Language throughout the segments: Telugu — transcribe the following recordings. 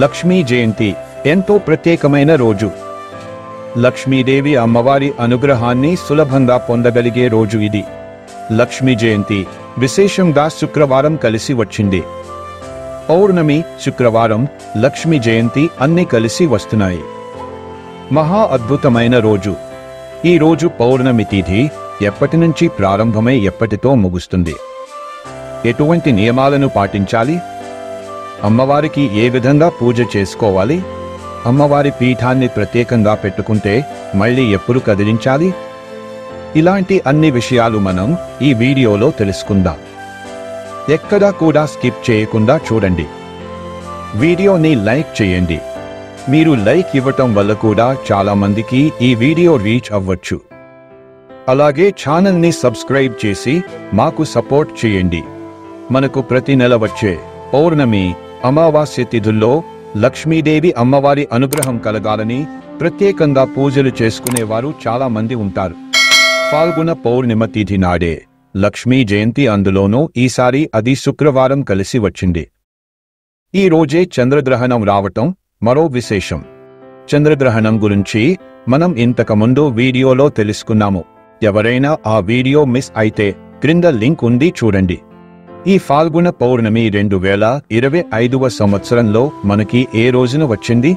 లక్ష్మీ జయంతి ఎంతో ప్రత్యేకమైన రోజు. లక్ష్మీదేవి అమ్మవారి అనుగ్రహాన్ని సులభంగా పొందగలిగే రోజు ఇది. లక్ష్మీ జయంతి విశేషంగా శుక్రవారం కలిసి వచ్చింది. పౌర్ణమి, శుక్రవారం, లక్ష్మీ జయంతి అన్నీ కలిసి వస్తున్నాయి. మహా అద్భుతమైన రోజు. ఈ రోజు పౌర్ణమి తిథి ఎప్పటి నుంచి ప్రారంభమై ఎప్పటితో ముగుస్తుంది? ఎటువంటి నియమాలను పాటించాలి? అమ్మవారికి ఏ విధంగా పూజ చేసుకోవాలి? అమ్మవారి పీఠాన్ని ప్రత్యేకంగా పెట్టుకుంటే మళ్ళీ ఎప్పుడు కదిలించాలి? ఇలాంటి అన్ని విషయాలు మనం ఈ వీడియోలో తెలుసుకుందాం. ఎక్కడా కూడా స్కిప్ చేయకుండా చూడండి. వీడియోని లైక్ చేయండి. మీరు లైక్ ఇవ్వటం వల్ల కూడా చాలా మందికి ఈ వీడియో రీచ్ అవ్వచ్చు. అలాగే ఛానల్ని సబ్స్క్రైబ్ చేసి మాకు సపోర్ట్ చేయండి. మనకు ప్రతి నెల వచ్చే పౌర్ణమి, అమావాస్య తిథుల్లో లక్ష్మీదేవి అమ్మవారి అనుగ్రహం కలగాలని ప్రత్యేకంగా పూజలు చేసుకునేవారు చాలా మంది ఉంటారు. ఫాల్గుణ పౌర్ణిమ తిథి నాడే లక్ష్మీ జయంతి, అందులోనూ ఈసారి అది శుక్రవారం కలిసి వచ్చింది. ఈ రోజే చంద్రగ్రహణం రావటం మరో విశేషం. చంద్రగ్రహణం గురించి మనం ఇంతకుముందు వీడియోలో తెలుసుకున్నాము. ఎవరైనా ఆ వీడియో మిస్ అయితే క్రింద లింక్ ఉంది, చూడండి. ఈ ఫాల్గుణ పౌర్ణమి 2025వ సంవత్సరంలో మనకి ఏ రోజున వచ్చింది?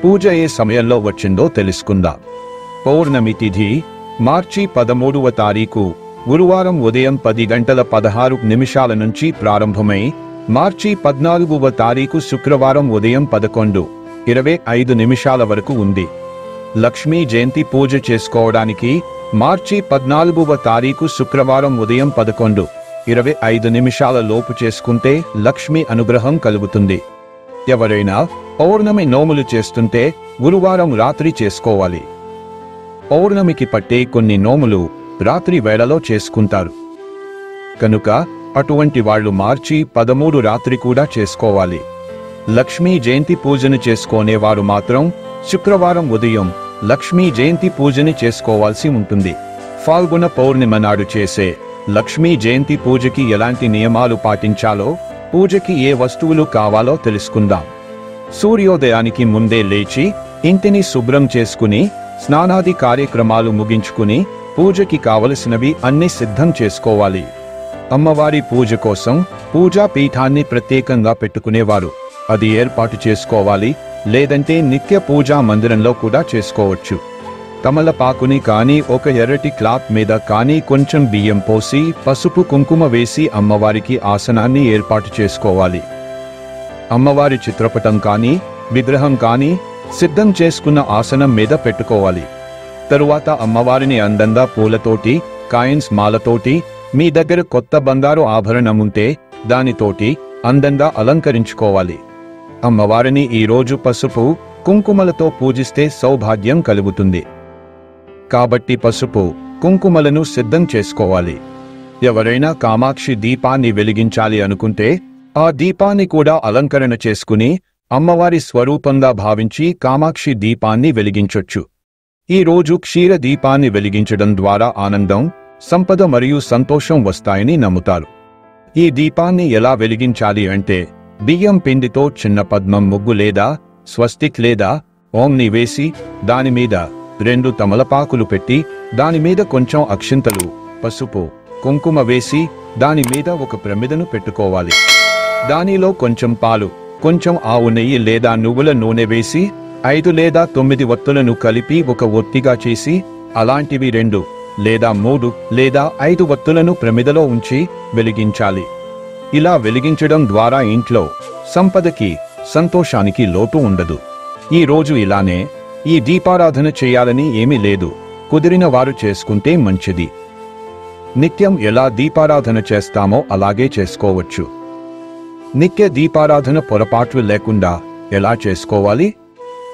పూజ ఏ సమయంలో వచ్చిందో తెలుసుకుందాం. పౌర్ణమి తిథి మార్చి 13వ తారీఖు గురువారం ఉదయం 10:16 నుంచి ప్రారంభమై మార్చి 14వ తారీఖు శుక్రవారం ఉదయం 11:25 వరకు ఉంది. లక్ష్మీ జయంతి పూజ చేసుకోవడానికి మార్చి 14వ తారీఖు శుక్రవారం ఉదయం 11:25 లోపు చేసుకుంటే లక్ష్మీ అనుగ్రహం కలుగుతుంది. ఎవరైనా పౌర్ణమి నోములు చేస్తుంటే గురువారం రాత్రి చేసుకోవాలి. పౌర్ణమికి పట్టే కొన్ని నోములు రాత్రి వేళలో చేసుకుంటారు కనుక అటువంటి వాళ్ళు మార్చి 13 రాత్రి కూడా చేసుకోవాలి. లక్ష్మీ జయంతి పూజను చేసుకునేవారు మాత్రం శుక్రవారం ఉదయం లక్ష్మీ జయంతి పూజని చేసుకోవాల్సి ఉంటుంది. ఫాల్గుణ పౌర్ణిమ నాడు చేసే లక్ష్మీ జయంతి పూజకి ఎలాంటి నియమాలు పాటించాలో, పూజకి ఏ వస్తువులు కావాలో తెలుసుకుందాం. సూర్యోదయానికి ముందే లేచి ఇంటిని శుభ్రం చేసుకుని స్నానాది కార్యక్రమాలు ముగించుకుని పూజకి కావలసినవి అన్ని సిద్ధం చేసుకోవాలి. అమ్మవారి పూజ కోసం పూజా పీఠాన్ని ప్రత్యేకంగా పెట్టుకునేవారు అది ఏర్పాటు చేసుకోవాలి. లేదంటే నిత్య పూజా మందిరంలో కూడా చేసుకోవచ్చు. తమలపాకుని కానీ ఒక ఎర్రటి క్లాత్ మీద కానీ కొంచెం బియ్యం పోసి పసుపు కుంకుమ వేసి అమ్మవారికి ఆసనాన్ని ఏర్పాటు చేసుకోవాలి. అమ్మవారి చిత్రపటం కానీ విగ్రహం కానీ సిద్ధం చేసుకున్న ఆసనం మీద పెట్టుకోవాలి. తరువాత అమ్మవారిని అందంగా పూలతోటి, కాయిన్స్ మాలతోటి, మీ దగ్గర కొత్త బంగారు ఆభరణం ఉంటే దానితోటి అందంగా అలంకరించుకోవాలి. అమ్మవారిని ఈరోజు పసుపు కుంకుమలతో పూజిస్తే సౌభాగ్యం కలుగుతుంది. కాబట్టి పసుపు కుంకుమలను సిద్ధం చేసుకోవాలి. ఎవరైనా కామాక్షి దీపాన్ని వెలిగించాలి అనుకుంటే ఆ దీపాన్ని కూడా అలంకరణ చేసుకుని అమ్మవారి స్వరూపంగా భావించి కామాక్షి దీపాన్ని వెలిగించొచ్చు. ఈ రోజు క్షీర దీపాన్ని వెలిగించడం ద్వారా ఆనందం, సంపద మరియు సంతోషం వస్తాయని నమ్ముతారు. ఈ దీపాన్ని ఎలా వెలిగించాలి అంటే బియ్యం పిండితో చిన్న పద్మం ముగ్గు లేదా స్వస్తిక్ లేదా ఓంని వేసి దానిమీద 2 తమలపాకులు పెట్టి దానిమీద కొంచెం అక్షింతలు, పసుపు, కుంకుమ వేసి దానిమీద ఒక ప్రమిదను పెట్టుకోవాలి. దానిలో కొంచెం పాలు, కొంచెం ఆవు నెయ్యి లేదా నువ్వుల నూనె వేసి 5 లేదా 9 ఒత్తులను కలిపి ఒక ఒత్తిగా చేసి అలాంటివి 2 లేదా 3 లేదా 5 ఒత్తులను ప్రమిదలో ఉంచి వెలిగించాలి. ఇలా వెలిగించడం ద్వారా ఇంట్లో సంపదకి, సంతోషానికి లోటు ఉండదు. ఈ రోజు ఇలానే ఈ దీపారాధన చేయాలని ఏమీ లేదు. కుదిరిన వారు చేసుకుంటే మంచిది. నిత్యం ఎలా దీపారాధన చేస్తామో అలాగే చేసుకోవచ్చు. నిత్య దీపారాధన పొరపాట్లు లేకుండా ఎలా చేసుకోవాలి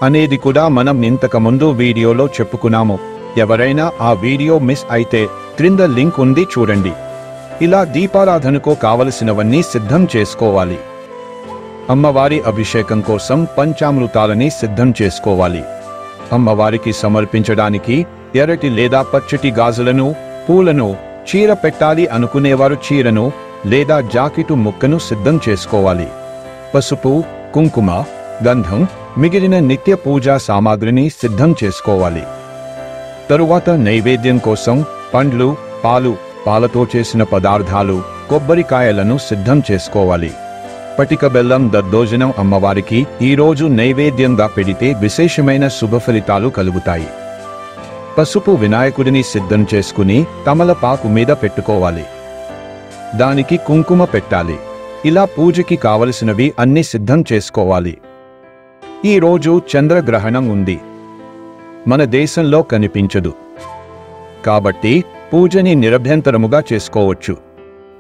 అనేది కూడా మనం ఇంతకుముందు వీడియోలో చెప్పుకున్నాము. ఎవరైనా ఆ వీడియో మిస్ అయితే క్రింద లింక్ ఉంది, చూడండి. ఇలా దీపారాధనకు కావలసినవన్నీ సిద్ధం చేసుకోవాలి. అమ్మవారి అభిషేకం కోసం పంచామృతాలని సిద్ధం చేసుకోవాలి. అమ్మవారికి సమర్పించడానికి ఎర్రటి లేదా పచ్చటి గాజులను, పూలను, చీర పెట్టాలి అనుకునేవారు చీరను లేదా జాకెటు ముక్కను సిద్ధం చేసుకోవాలి. పసుపు, కుంకుమ, గంధం, మిగిలిన నిత్య పూజా సామాగ్రిని సిద్ధం చేసుకోవాలి. తరువాత నైవేద్యం కోసం పండ్లు, పాలతో చేసిన పదార్థాలు, కొబ్బరికాయలను సిద్ధం చేసుకోవాలి. పటిక బెల్లం దద్దోజనం అమ్మవారికి ఈరోజు నైవేద్యంగా పెడితే విశేషమైన శుభ ఫలితాలు కలుగుతాయి. పసుపు వినాయకుడిని సిద్ధం చేసుకుని తమలపాకు మీద పెట్టుకోవాలి. దానికి కుంకుమ పెట్టాలి. ఇలా పూజకి కావలసినవి అన్ని సిద్ధం చేసుకోవాలి. ఈరోజు చంద్రగ్రహణం ఉంది. మన దేశంలో కనిపించదు కాబట్టి పూజని నిరభ్యంతరముగా చేసుకోవచ్చు.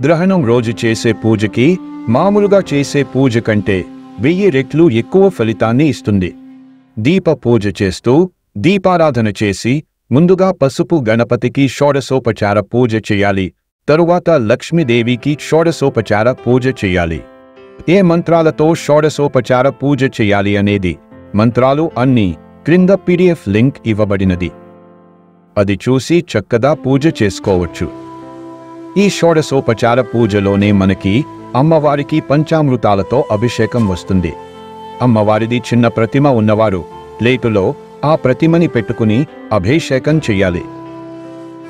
గ్రహణం రోజు చేసే పూజకి మామూలుగా చేసే పూజ కంటే 1000 రెట్లు ఎక్కువ ఫలితాన్ని ఇస్తుంది. దీప పూజ చేస్తూ దీపారాధన చేసి ముందుగా పసుపు గణపతికి షోడశోపచార పూజ చేయాలి. తరువాత లక్ష్మీదేవికి షోడశోపచార పూజ చేయాలి. ఏ మంత్రాలతో షోడశోపచార పూజ చేయాలి అనేది మంత్రాలు అన్నీ క్రింద PDF లింక్ ఇవ్వబడినది. అది చూసి చక్కగా పూజ చేసుకోవచ్చు. ఈ షోడశోపచార పూజలోనే మనకి అమ్మవారికి పంచామృతాలతో అభిషేకం వస్తుంది. అమ్మవారిది చిన్న ప్రతిమ ఉన్నవారు ప్లేటులో ఆ ప్రతిమని పెట్టుకుని అభిషేకం చెయ్యాలి.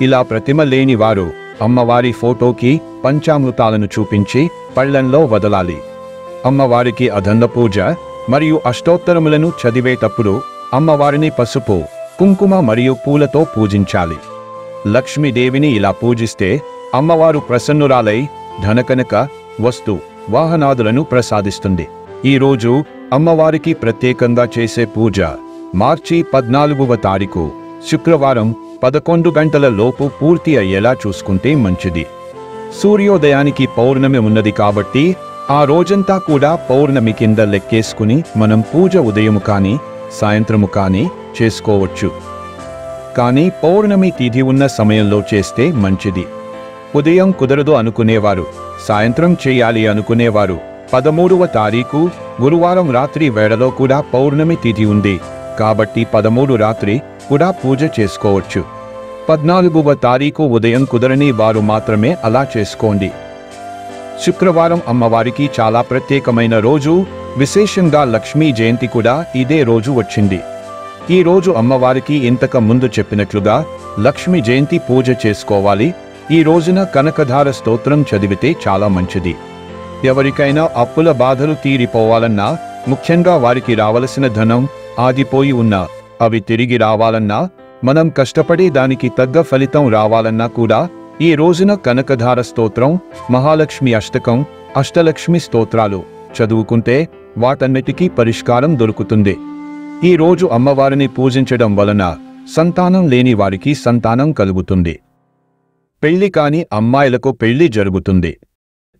ఇలా ప్రతిమ లేని వారు అమ్మవారి ఫోటోకి పంచామృతాలను చూపించి పళ్ళెంలో వదలాలి. అమ్మవారికి అధంద పూజ మరియు అష్టోత్తరములను చదివేటప్పుడు అమ్మవారిని పసుపు, కుంకుమ మరియు పూలతో పూజించాలి. లక్ష్మీదేవిని ఇలా పూజిస్తే అమ్మవారు ప్రసన్నురాలై ధనకనక, వస్తు, వాహనాదులను ప్రసాదిస్తుంది. ఈరోజు అమ్మవారికి ప్రత్యేకంగా చేసే పూజ మార్చి 14వ తారీఖు శుక్రవారం 11 గంటల లోపు పూర్తి అయ్యేలా చూసుకుంటే మంచిది. సూర్యోదయానికి పౌర్ణమి ఉన్నది కాబట్టి ఆ రోజంతా కూడా పౌర్ణమి కింద లెక్కేసుకుని మనం పూజ ఉదయము కానీ సాయంత్రము కానీ చేసుకోవచ్చు. కానీ పౌర్ణమి తిథి ఉన్న సమయంలో చేస్తే మంచిది. ఉదయం కుదరదు అనుకునేవారు, సాయంత్రం చేయాలి అనుకునేవారు 13వ తారీఖు గురువారం రాత్రి వేళలో కూడా పౌర్ణమి తిథి ఉంది కాబట్టి 13 రాత్రి కూడా పూజ చేసుకోవచ్చు. 14వ తారీఖు ఉదయం కుదరని వారు మాత్రమే అలా చేసుకోండి. శుక్రవారం అమ్మవారికి చాలా ప్రత్యేకమైన రోజు. విశేషంగా లక్ష్మీ జయంతి కూడా ఇదే రోజు వచ్చింది. ఈ రోజు అమ్మవారికి ఇంతకు ముందు చెప్పినట్లుగా లక్ష్మీ జయంతి పూజ చేసుకోవాలి. ఈ రోజున కనకధార స్తోత్రం చదివితే చాలా మంచిది. ఎవరికైనా అప్పుల బాధలు తీరిపోవాలన్నా, ముఖ్యంగా వారికి రావలసిన ధనం ఆగిపోయి ఉన్నా అవి తిరిగి రావాలన్నా, మనం కష్టపడి దానికి తగ్గ ఫలితం రావాలన్నా కూడా ఈ రోజున కనకధార స్తోత్రం, మహాలక్ష్మి అష్టకం, అష్టలక్ష్మి స్తోత్రాలు చదువుకుంటే వాటన్నిటికీ పరిష్కారం దొరుకుతుంది. ఈ రోజు అమ్మవారిని పూజించడం వలన సంతానం లేని వారికి సంతానం కలుగుతుంది. పెళ్లి కాని అమ్మాయిలకు పెళ్లి జరుగుతుంది.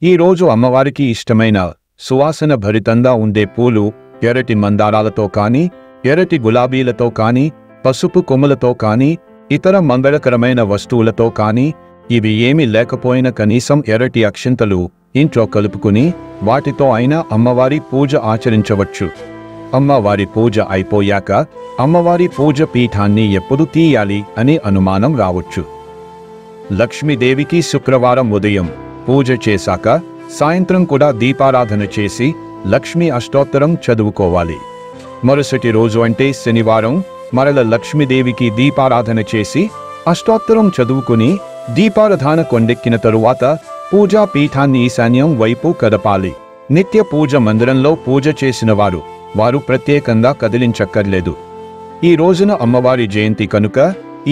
ఈ రోజు అమ్మవారికి ఇష్టమైన సువాసన భరితంగా ఉండే పూలు ఎర్రటి మందారాలతో కానీ, ఎర్రటి గులాబీలతో కానీ, పసుపు కొమ్ములతో కానీ, ఇతర మంగళకరమైన వస్తువులతో కానీ, ఇవి ఏమీ లేకపోయినా కనీసం ఎర్రటి అక్షింతలు ఇంట్లో కలుపుకుని వాటితో అయినా అమ్మవారి పూజ ఆచరించవచ్చు. అమ్మవారి పూజ అయిపోయాక అమ్మవారి పూజ పీఠాన్ని ఎప్పుడు తీయాలి అనే అనుమానం రావచ్చు. లక్ష్మీదేవికి శుక్రవారం ఉదయం పూజ చేశాక సాయంత్రం కూడా దీపారాధన చేసి లక్ష్మీ అష్టోత్తరం చదువుకోవాలి. మరుసటి రోజు అంటే శనివారం మరల లక్ష్మీదేవికి దీపారాధన చేసి అష్టోత్తరం చదువుకుని దీపారాధన కొండెక్కిన తరువాత పూజా పీఠాన్ని ఈశాన్యం వైపు కదపాలి. నిత్య పూజ మందిరంలో పూజ చేసిన వారు ప్రత్యేకంగా కదిలించక్కర్లేదు. ఈ రోజున అమ్మవారి జయంతి కనుక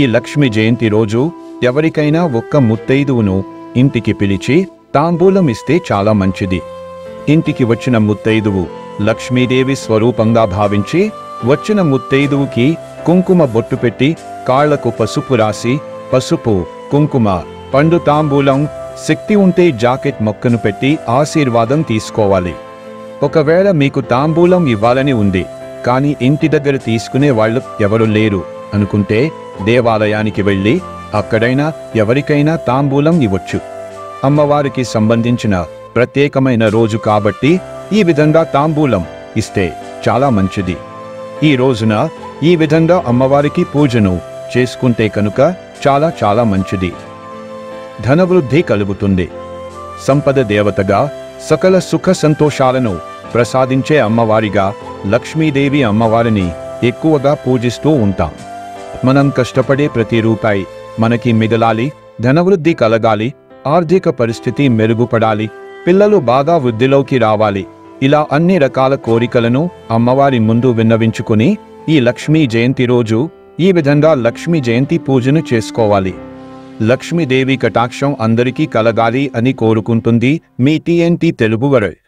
ఈ లక్ష్మీ జయంతి రోజు ఎవరికైనా ఒక్క ముత్తైదువును ఇంటికి పిలిచి తాంబూలం ఇస్తే చాలా మంచిది. ఇంటికి వచ్చిన ముత్తైదువు లక్ష్మీదేవి స్వరూపంగా భావించి వచ్చిన ముత్తైదువుకి కుంకుమ బొట్టు పెట్టి కాళ్లకు పసుపు రాసి పసుపు, కుంకుమ, పండు తాంబూలం, శక్తి ఉంటే జాకెట్ మొక్కను పెట్టి ఆశీర్వాదం తీసుకోవాలి. ఒకవేళ మీకు తాంబూలం ఇవ్వాలని ఉంది కానీ ఇంటి దగ్గర తీసుకునే వాళ్ళు ఎవరు లేరు అనుకుంటే దేవాలయానికి వెళ్ళి అక్కడైనా ఎవరికైనా తాంబూలం ఇవ్వచ్చు. అమ్మవారికి సంబంధించిన ప్రత్యేకమైన రోజు కాబట్టి ఈ విధంగా తాంబూలం ఇస్తే చాలా మంచిది. ఈ రోజున ఈ విధంగా అమ్మవారికి పూజను చేసుకుంటే కనుక చాలా చాలా మంచిది. ధనవృద్ధి కలుగుతుంది. సంపద దేవతగా సకల సుఖ సంతోషాలను ప్రసాదించే అమ్మవారిగా లక్ష్మీదేవి అమ్మవారిని ఎక్కువగా పూజిస్తూ ఉంటాం. మనం కష్టపడే ప్రతి రూపాయి మనకి మిగలాలి, ధనవృద్ధి కలగాలి, ఆర్థిక పరిస్థితి మెరుగుపడాలి, పిల్లలు బాగా వృద్ధిలోకి రావాలి, ఇలా అన్ని రకాల కోరికలను అమ్మవారి ముందు విన్నవించుకుని ఈ లక్ష్మీ జయంతి రోజు ఈ విధంగా లక్ష్మీ జయంతి పూజను చేసుకోవాలి. లక్ష్మీదేవి కటాక్షం అందరికీ కలగాలి అని కోరుకుంటుంది మీ TNT తెలుగు వారు.